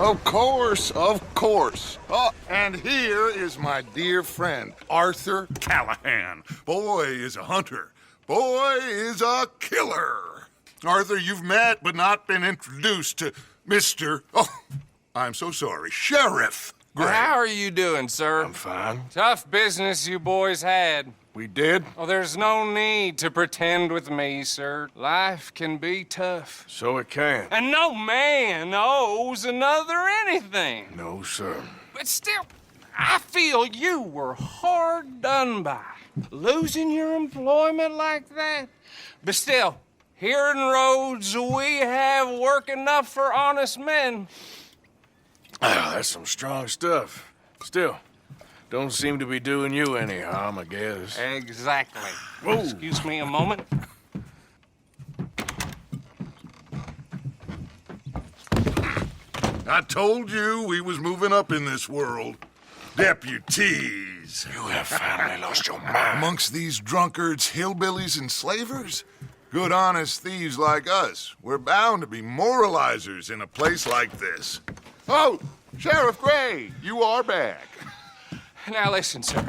Of course, of course. Oh, and here is my dear friend, Arthur Callahan. Boy is a hunter. Boy is a killer. Arthur, you've met but not been introduced to Mr. Oh, I'm so sorry, Sheriff Gray. How are you doing, sir? I'm fine. Tough business you boys had. We did? Well, there's no need to pretend with me, sir. Life can be tough. So it can. And no man owes another anything. No, sir. But still, I feel you were hard done by. Losing your employment like that. But still, here in Rhodes, we have work enough for honest men. That's some strong stuff. Still, don't seem to be doing you any harm, I guess. Exactly. Whoa. Excuse me a moment. I told you we was moving up in this world. Deputies. You have finally lost your mind. Amongst these drunkards, hillbillies, and slavers? Good, honest thieves like us. We're bound to be moralizers in a place like this. Oh, Sheriff Gray, you are back. Now listen, sir.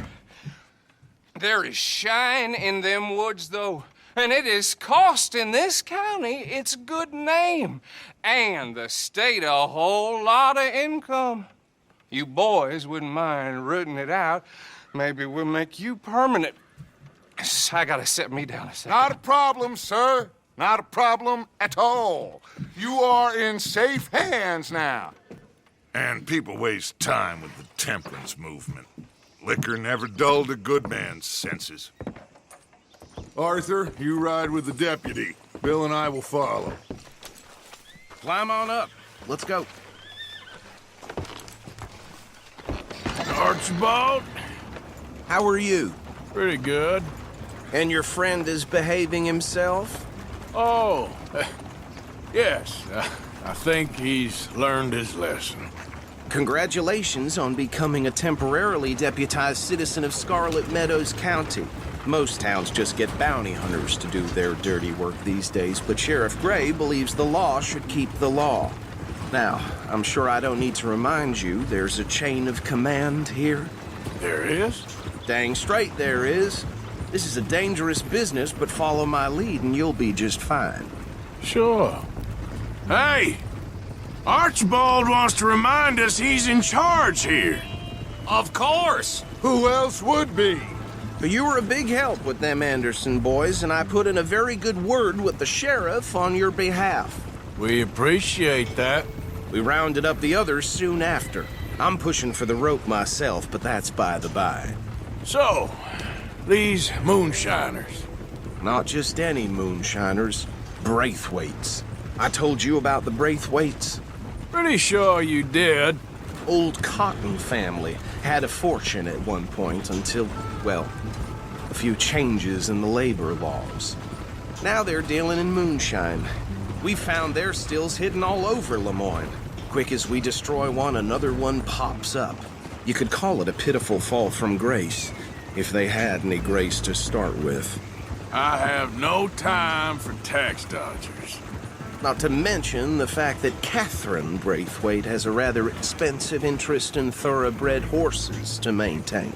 There is shine in them woods, though, and it is costing this county its good name and the state a whole lot of income. You boys wouldn't mind rooting it out. Maybe we'll make you permanent. I gotta set me down a second. Not a problem, sir. Not a problem at all. You are in safe hands now. And people waste time with the temperance movement. Liquor never dulled a good man's senses. Arthur, you ride with the deputy. Bill and I will follow. Climb on up. Let's go. Archibald? How are you? Pretty good. And your friend is behaving himself? Oh, yes. I think he's learned his lesson. Congratulations on becoming a temporarily deputized citizen of Scarlet Meadows County. Most towns just get bounty hunters to do their dirty work these days, but Sheriff Gray believes the law should keep the law. Now, I'm sure I don't need to remind you there's a chain of command here. There is? Dang straight there is. This is a dangerous business, but follow my lead and you'll be just fine. Sure. Hey! Archibald wants to remind us he's in charge here. Of course! Who else would be? You were a big help with them Anderson boys, and I put in a very good word with the sheriff on your behalf. We appreciate that. We rounded up the others soon after. I'm pushing for the rope myself, but that's by the by. So, these moonshiners. Not just any moonshiners, Braithwaites. I told you about the Braithwaites. Pretty sure you did. Old Cotton family had a fortune at one point until, well, a few changes in the labor laws. Now they're dealing in moonshine. We found their stills hidden all over Lemoyne. Quick as we destroy one, another one pops up. You could call it a pitiful fall from grace, if they had any grace to start with. I have no time for tax dodgers. Not to mention the fact that Catherine Braithwaite has a rather expensive interest in thoroughbred horses to maintain.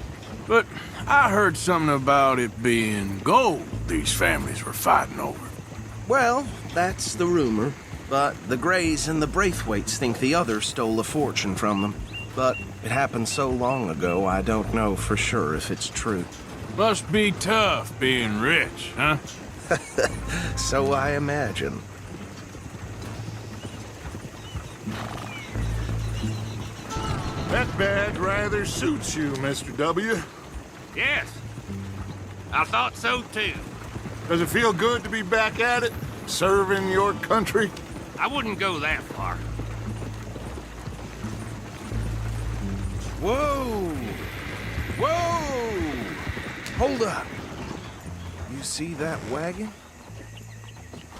But I heard something about it being gold these families were fighting over. Well, that's the rumor. But the Grays and the Braithwaites think the other stole a fortune from them. But it happened so long ago, I don't know for sure if it's true. Must be tough being rich, huh? So I imagine. That badge rather suits you, Mr. W. Yes, I thought so too. Does it feel good to be back at it, serving your country? I wouldn't go that far. Whoa! Whoa! Hold up. You see that wagon?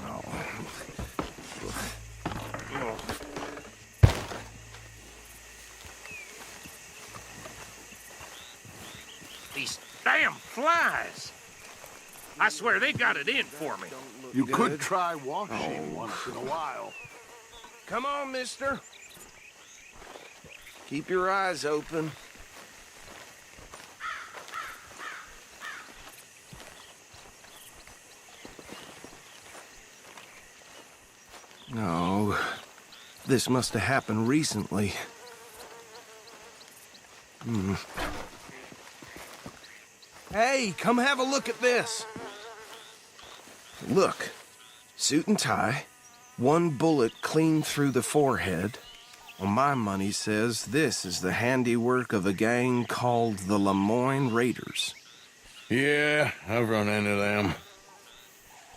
Oh. These damn flies. I swear they got it in for me. You could try washing once in a while. Come on, mister. Keep your eyes open. No, this must have happened recently. Hey, come have a look at this. Look, suit and tie, one bullet clean through the forehead. Well, my money says this is the handiwork of a gang called the Lemoyne Raiders. Yeah, I've run into them.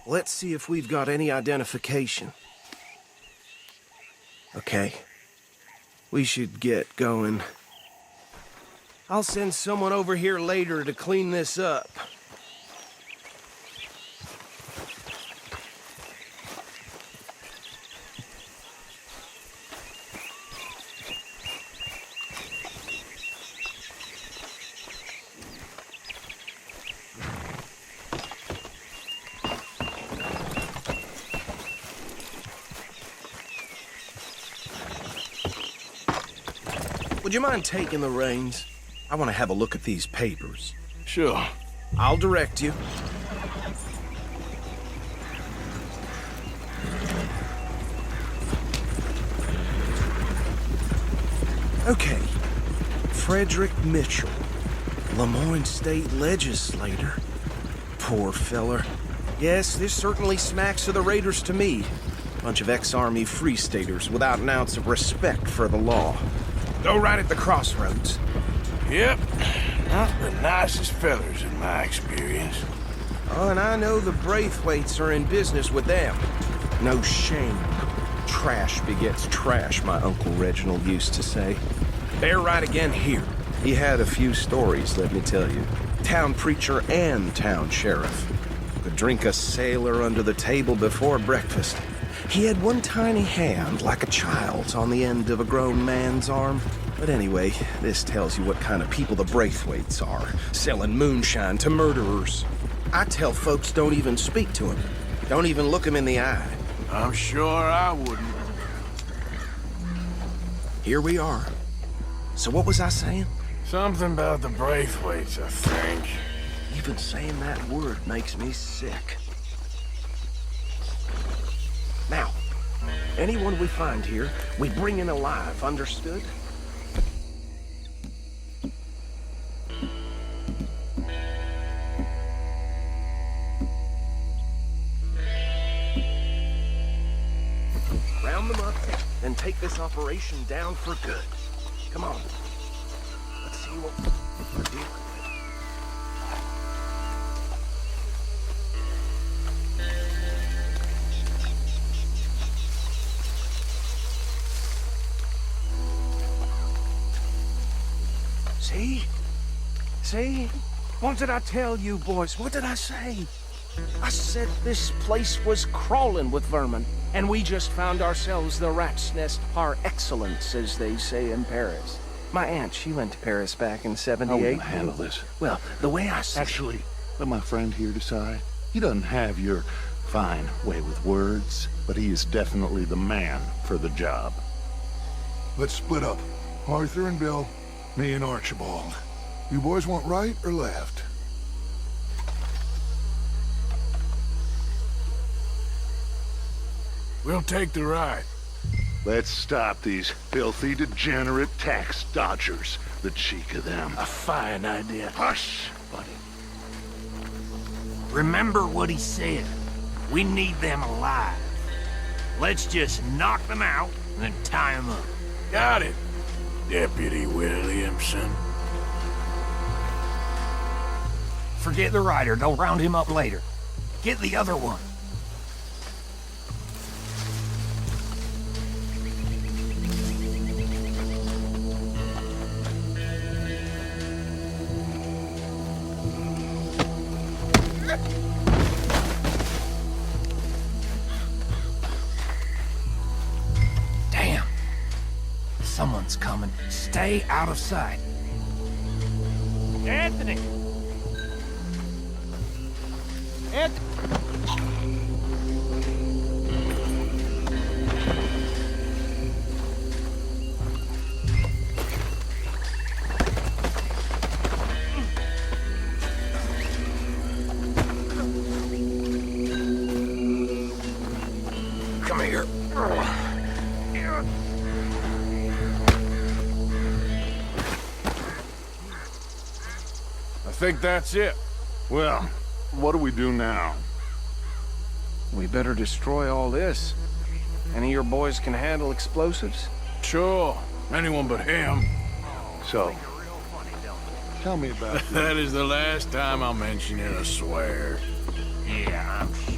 Let's see if we've got any identification. Okay. We should get going. I'll send someone over here later to clean this up. Would you mind taking the reins? I want to have a look at these papers. Sure. I'll direct you. Okay. Frederick Mitchell, Lemoyne State Legislator. Poor feller. Yes, this certainly smacks of the Raiders to me. Bunch of ex-Army Free Staters without an ounce of respect for the law. Go right at the crossroads. Yep. Not the nicest fellers in my experience. Oh, and I know the Braithwaites are in business with them. No shame. Trash begets trash, my Uncle Reginald used to say. They're right again here. He had a few stories, let me tell you. Town preacher and town sheriff. Could drink a sailor under the table before breakfast. He had one tiny hand, like a child's, on the end of a grown man's arm. But anyway, this tells you what kind of people the Braithwaites are, selling moonshine to murderers. I tell folks don't even speak to him. Don't even look him in the eye. I'm sure I wouldn't. Here we are. So what was I saying? Something about the Braithwaites, I think. Even saying that word makes me sick. Now, anyone we find here, we bring in alive, understood? Round them up, and take this operation down for good. Come on. Let's see what we're dealing with. See? See? What did I tell you, boys? What did I say? I said this place was crawling with vermin, and we just found ourselves the rat's nest par excellence, as they say in Paris. My aunt, she went to Paris back in How are we '78. gonna handle this? Well, the way I see Actually, let my friend here decide. He doesn't have your fine way with words, but he is definitely the man for the job. Let's split up. Arthur and Bill, me and Archibald. You boys want right or left? We'll take the right. Let's stop these filthy, degenerate tax dodgers. The cheek of them. A fine idea. Hush, buddy. Remember what he said. We need them alive. Let's just knock them out and then tie them up. Got it, Deputy Williamson. Forget the rider. They'll round him up later. Get the other one. Damn. Someone's coming. Stay out of sight. Anthony! think that's it. Well, what do we do now? We better destroy all this. Any of your boys can handle explosives? Sure. Anyone but him. So, tell me about That is the last time I'll mention it, I swear. Yeah, I'm sure.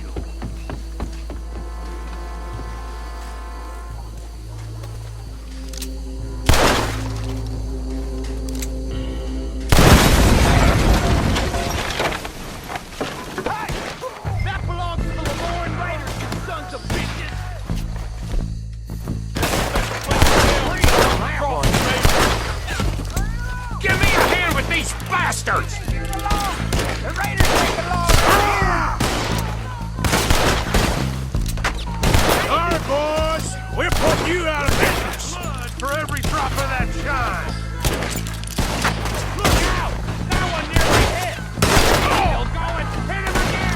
That belongs to the Lemoyne Raiders, you sons of bitches! Give me a hand with these bastards! The Raiders take the law! All right, boys. We're putting you out of business. Blood for every drop of that shine! Look out! That one nearly hit! Still going! Hit him again!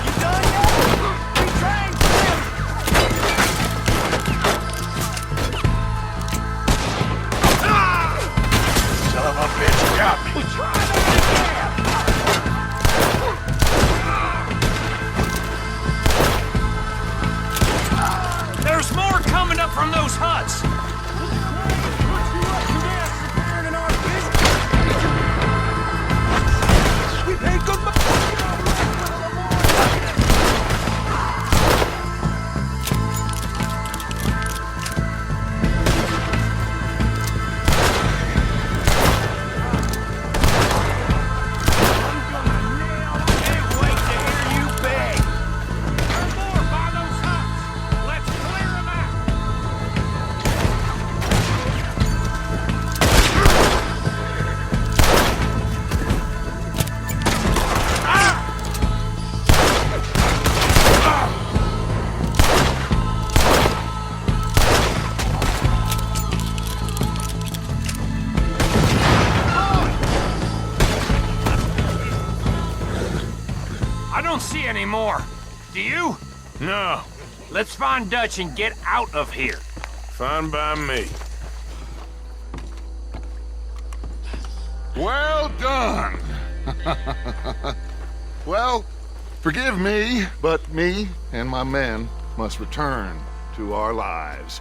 You done yet? Retrain him! Son of a bitch got me. Try that again! There's more coming up from those huts! We paid good money! Can't wait to hear you beg! There's more by those huts! Let's clear them out! I don't see any more. Do you? No. Let's find Dutch and get out of here. Fine by me. Well done! Well, forgive me, but me and my men must return to our lives.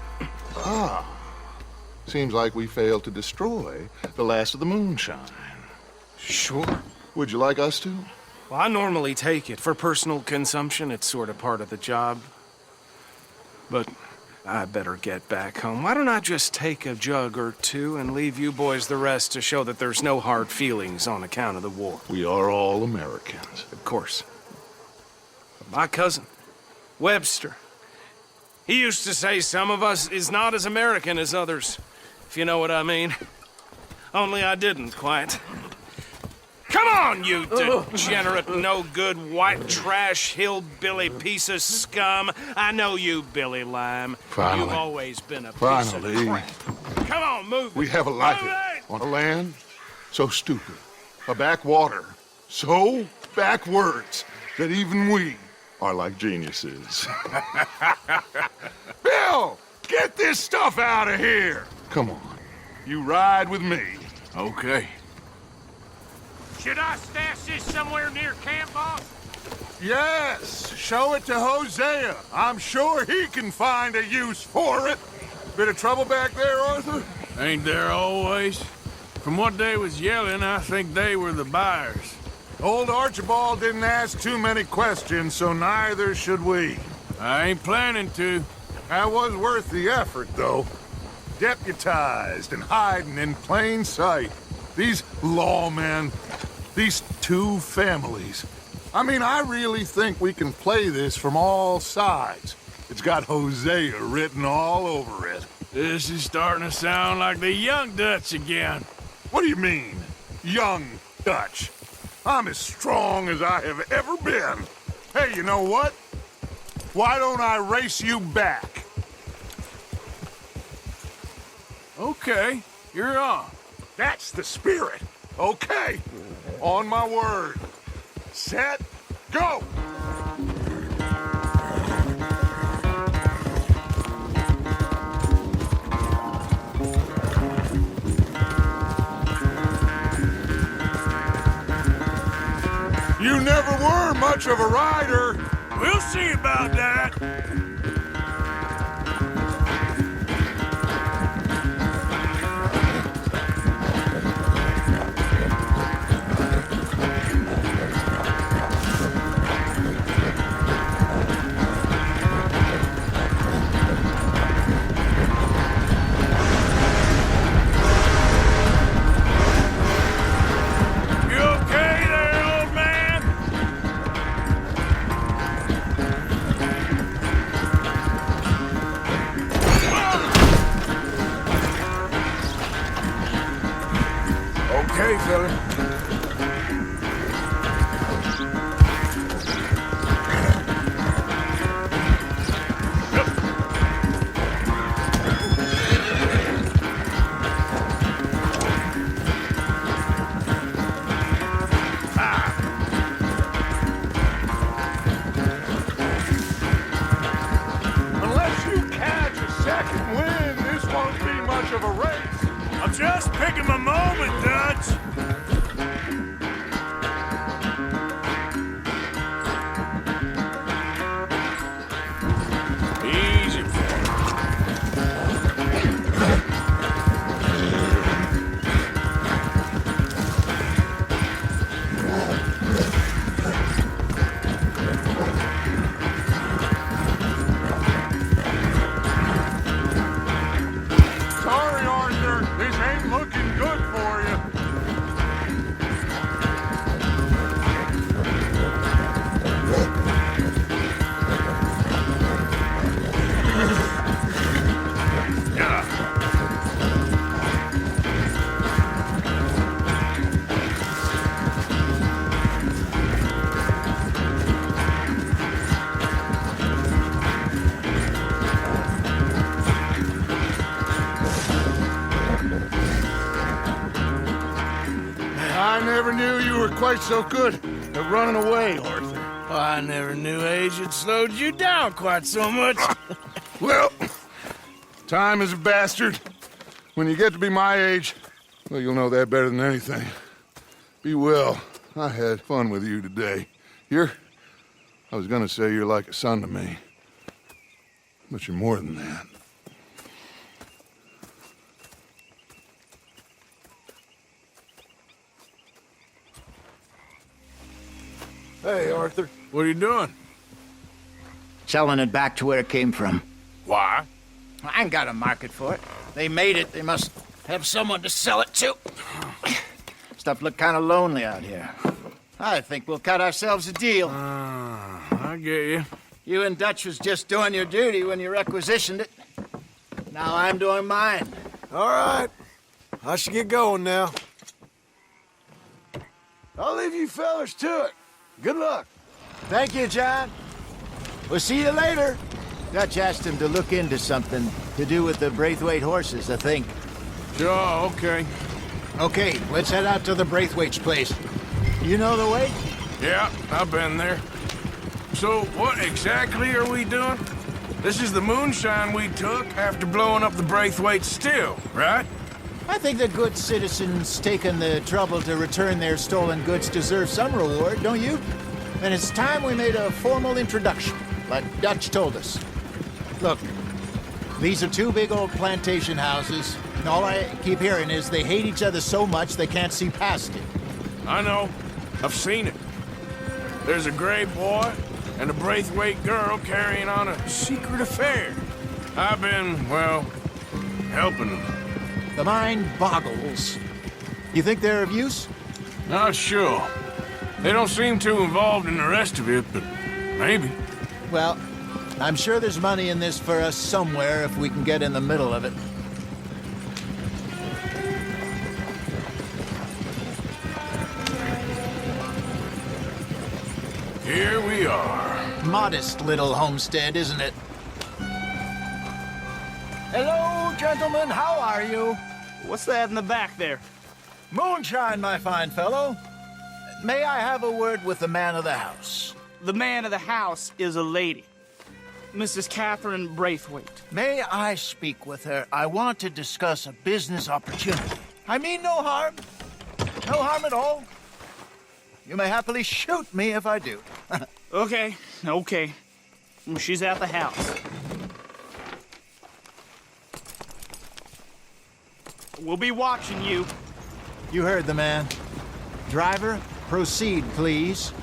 Seems like we failed to destroy the last of the moonshine. Sure. Would you like us to? Well, I normally take it. For personal consumption, it's sort of part of the job. But I better get back home. Why don't I just take a jug or two and leave you boys the rest to show that there's no hard feelings on account of the war? We are all Americans. Of course. But my cousin, Webster, he used to say some of us is not as American as others, if you know what I mean. Only I didn't quite. Come on, you degenerate, no-good, white trash, hillbilly piece of scum. I know you, Billy Lime. Finally. You've always been a piece Finally. of crap. Come on, move We it. have a life Move it! on a land so stupid, a backwater so backwards that even we are like geniuses. Bill, get this stuff out of here! Come on, you ride with me. Okay. Should I stash this somewhere near camp, boss? Yes, show it to Hosea. I'm sure he can find a use for it. Bit of trouble back there, Arthur? Ain't there always? From what they was yelling, I think they were the buyers. Old Archibald didn't ask too many questions, so neither should we. I ain't planning to. That was worth the effort, though. Deputized and hiding in plain sight. These lawmen, these two families. I mean, I really think we can play this from all sides. It's got Hosea written all over it. This is starting to sound like the young Dutch again. What do you mean, young Dutch? I'm as strong as I have ever been. Hey, you know what? Why don't I race you back? Okay, you're on. That's the spirit. Okay, on my word. Set, go! You never were much of a rider. We'll see about that. Okay, fella. Unless you catch a second wind, this won't be much of a race. I'm just picking my moment, Dutch. Easy. Sorry, Arthur. This ain't looking good for you. I never knew you were quite so good at running away, Arthur. Well, I never knew age had slowed you down quite so much. Well, time is a bastard. When you get to be my age, well, you'll know that better than anything. Be well. I had fun with you today. I was gonna say you're like a son to me. But you're more than that. Hey, Arthur. What are you doing? Selling it back to where it came from. Why? I ain't got a market for it. They made it. They must have someone to sell it to. Stuff look kind of lonely out here. I think we'll cut ourselves a deal. I get you. You and Dutch was just doing your duty when you requisitioned it. Now I'm doing mine. All right. I should get going now. I'll leave you fellas to it. Good luck. Thank you, John. We'll see you later. Dutch asked him to look into something to do with the Braithwaite horses, I think. Sure, okay. Okay, let's head out to the Braithwaite's place. You know the way? Yeah, I've been there. So, what exactly are we doing? This is the moonshine we took after blowing up the Braithwaite still, right? I think the good citizens taking the trouble to return their stolen goods deserve some reward, don't you? And it's time we made a formal introduction, like Dutch told us. Look, these are two big old plantation houses, and all I keep hearing is they hate each other so much they can't see past it. I know. I've seen it. There's a gray boy and a Braithwaite girl carrying on a secret affair. I've been, well, helping them. The mind boggles. You think they're of use? Not sure. They don't seem too involved in the rest of it, but maybe. Well, I'm sure there's money in this for us somewhere if we can get in the middle of it. Here we are. Modest little homestead, isn't it? Hello, gentlemen. How are you? What's that in the back there? Moonshine, my fine fellow. May I have a word with the man of the house? The man of the house is a lady. Mrs. Catherine Braithwaite. May I speak with her? I want to discuss a business opportunity. I mean no harm. No harm at all. You may happily shoot me if I do. Okay, okay. She's at the house. We'll be watching you. You heard the man. Driver, proceed, please.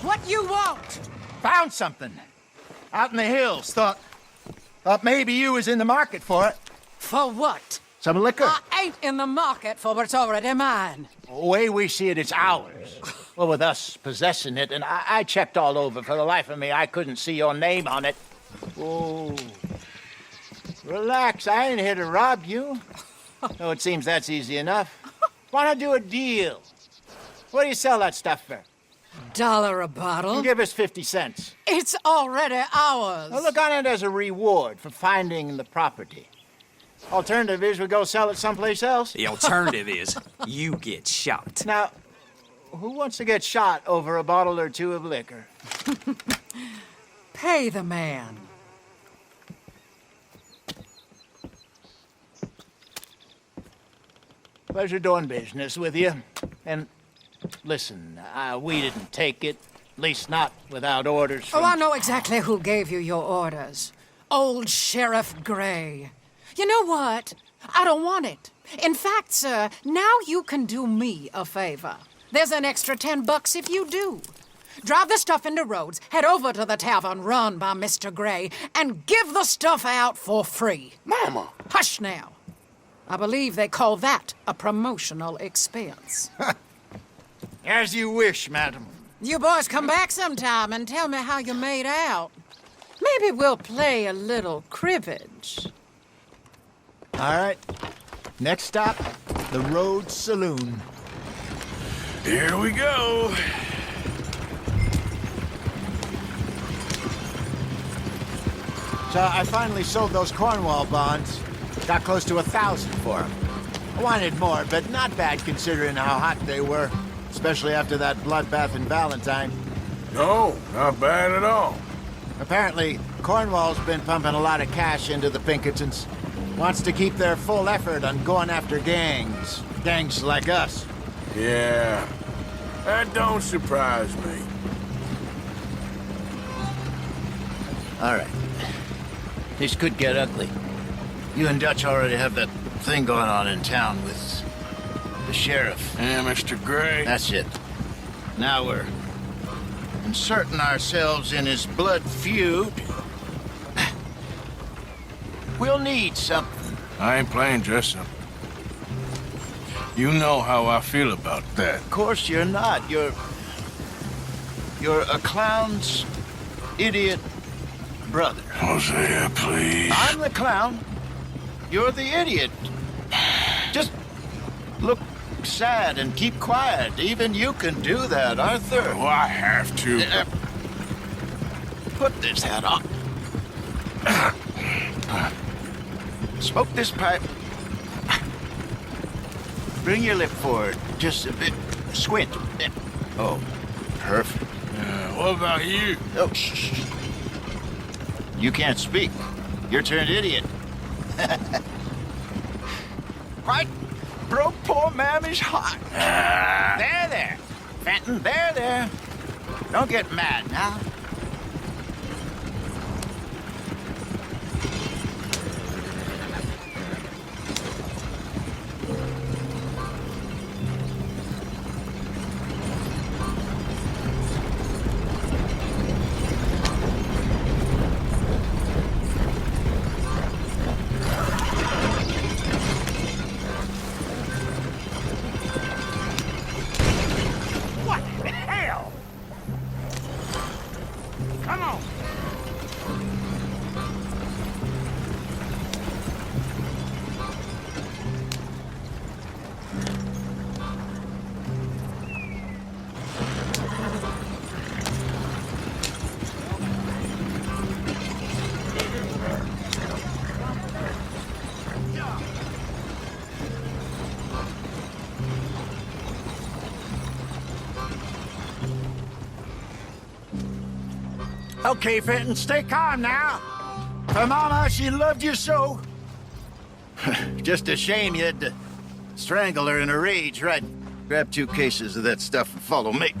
What you want? Found something. Out in the hills. Thought maybe you was in the market for it. For what? Some liquor. I ain't in the market for what's already mine. The way we see it, it's ours. Well, with us possessing it, and I checked all over. For the life of me, I couldn't see your name on it. Oh. Relax, I ain't here to rob you. Oh, it seems that's easy enough. Why not do a deal? What do you sell that stuff for? $1 a bottle? You give us 50 cents. It's already ours. Well, look on it as a reward for finding the property. Alternative is we go sell it someplace else. The alternative is you get shot. Now, who wants to get shot over a bottle or two of liquor? Pay the man. Pleasure doing business with you. And listen, we didn't take it. At least not without orders from... Oh, I know exactly who gave you your orders. Old Sheriff Gray. You know what? I don't want it. In fact, sir, now you can do me a favor. There's an extra $10 if you do. Drive the stuff into Rhodes, head over to the tavern run by Mr. Gray, and give the stuff out for free. Mama! Hush now. I believe they call that a promotional expense. As you wish, madam. You boys come back sometime and tell me how you made out. Maybe we'll play a little cribbage. All right. Next stop, the Rhodes Saloon. Here we go. So I finally sold those Cornwall bonds. Got close to 1,000 for them. I wanted more, but not bad considering how hot they were. Especially after that bloodbath in Valentine. No, not bad at all. Apparently, Cornwall's been pumping a lot of cash into the Pinkertons. Wants to keep their full effort on going after gangs. Gangs like us. Yeah, that don't surprise me. All right. This could get ugly. You and Dutch already have that thing going on in town with the sheriff. Yeah, Mr. Gray. That's it. Now we're inserting ourselves in his blood feud. We'll need something. I ain't playing dress-up. You know how I feel about that. Of course you're not. You're a clown's idiot brother. Hosea, please. I'm the clown. You're the idiot. Just look sad and keep quiet. Even you can do that, Arthur. Oh, I have to. Put this hat on. Smoke this pipe. Bring your lip forward. Just a bit. Squint. Oh, perfect. What about you? Oh, shh. You can't speak. You're turned idiot. Right? Broke poor Mammy's heart. There. Fenton, there. Don't get mad now. Okay, Fenton, stay calm now. Her mama, she loved you so. Just a shame you had to strangle her in a rage, right? Grab 2 cases of that stuff and follow me.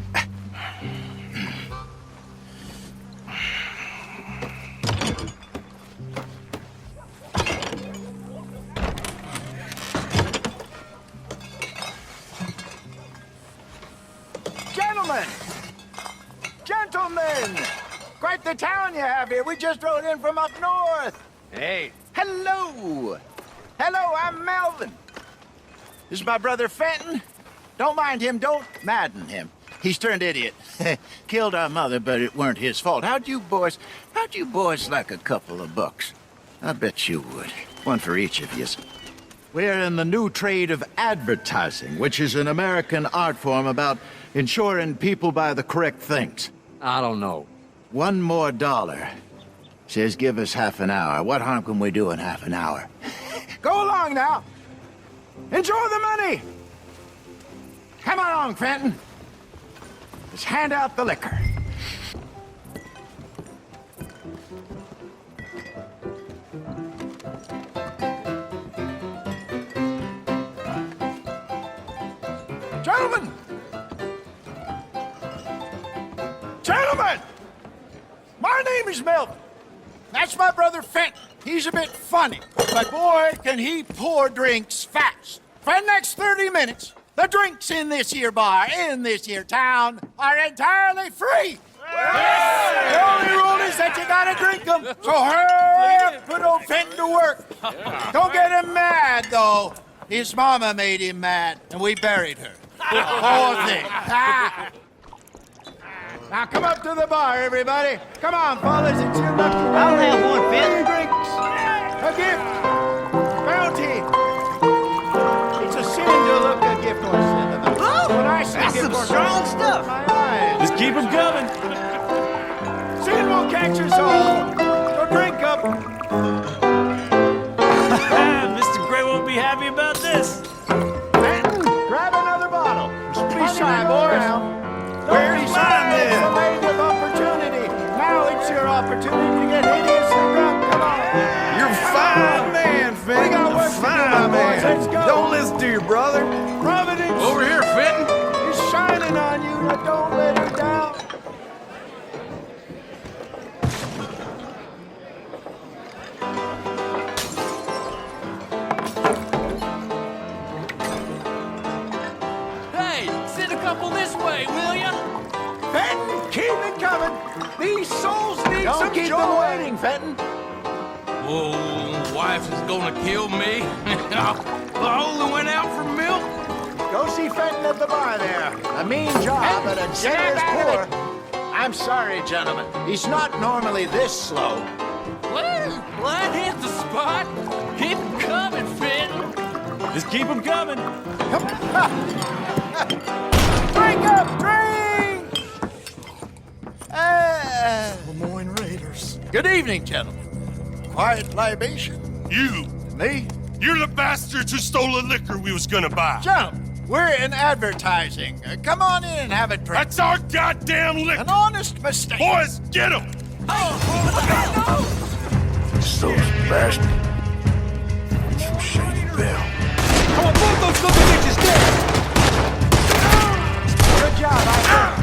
Gentlemen! Quite the town you have here. We just rode in from up north. Hey. Hello! Hello, I'm Melvin. This is my brother Fenton. Don't mind him, don't madden him. He's turned idiot. Killed our mother, but it weren't his fault. How'd you boys like a couple of bucks? I bet you would. One for each of yous. We're in the new trade of advertising, which is an American art form about ensuring people buy the correct things. I don't know. $1 more. Says give us half an hour. What harm can we do in half an hour? Go along now. Enjoy the money. Come along, Fenton. Let's hand out the liquor. Gentlemen! Gentlemen! My name is Melvin. That's my brother Fenton. He's a bit funny, but boy, can he pour drinks fast. For the next 30 minutes, the drinks in this here bar, in this here town, are entirely free. Yes! The only rule is that you gotta drink them. So hurry up, put old Fenton to work. Don't get him mad, though. His mama made him mad, and we buried her. Poor thing. Now come up to the bar, everybody. Come on, fellas, it's your lucky day. I'll have one, Fenton. Drinks. A gift. Bounty. It's a sin to look a gift horse in the mouth. Oh, when I say that's gift some horse, strong stuff. my eyes. Just keep them coming. Sin will catch us all. So drink up. Mr. Gray won't be happy about this. Fenton, grab another bottle. Please sign, boys. Where is mine, then? The lane of opportunity. Now it's your opportunity to get hideously drunk. Come on. You're a fine man, Fenton. We got work to do, my boys. Let's go. Don't listen to your brother. Providence Over here, Fenton. is shining on you. Now don't let her down. Hey, send a couple this way, will ya? Fenton, keep it coming. These souls need Don't some keep joy. them waiting, Fenton. Oh, wife is gonna kill me. I only went out for milk. Go see Fenton at the bar there. A mean job, but a generous pour. I'm sorry, gentlemen. He's not normally this slow. Well, hit the spot. Keep 'em coming, Fenton. Just keep them coming. Drink up, drink! Lemoyne Raiders. Good evening, gentlemen. Quiet libation. You! Me? You're the bastards who stole the liquor we was gonna buy! Gentlemen, we're in advertising. Come on in and have a drink. That's our goddamn liquor! An honest mistake. Boys, get him! So bastard. Some shady bell. I want both those little bitches dead! Good job, I